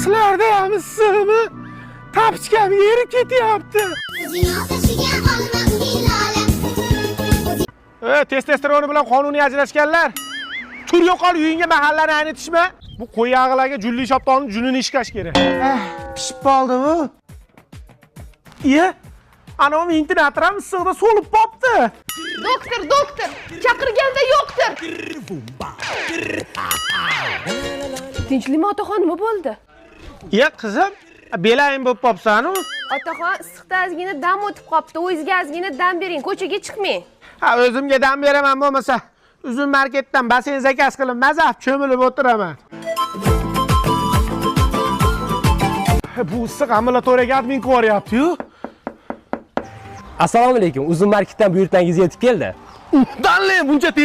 Sizlarda ham issiqmi? Tapchkam erib ketyapti. Testosteroni bilan qonuniy ajrashganlar. Tur yo'qol uyingga mahallani aynitishma. Bu qo'y yog'ilarga julli shoptonni junini ishkash kerak. Pishib qoldimi? Iya. Ana u ventilator ham issiqda so'lib qopti. Doktor, chaqirganda yo'qdir. Tinchlikmi otaxon, nima bo'ldi? Iya qizim, belayim bo'lib qopsan-ku. Otaxon, issiqda ozgina dam o'tib qopti. O'zingizga ozgina dam bering, ko'chaga chiqmang. Ha, o'zimga dam beraman bo'lmasa, uzun marketdan basen zakaz qilib mazaf cho'milib o'tiraman. Bu issiq ambulatoriyaga admin ko'ryapti-yu. Assalomu alaykum. Uzun marketdan buyurtmangiz yetib keldi. Danle buncha tez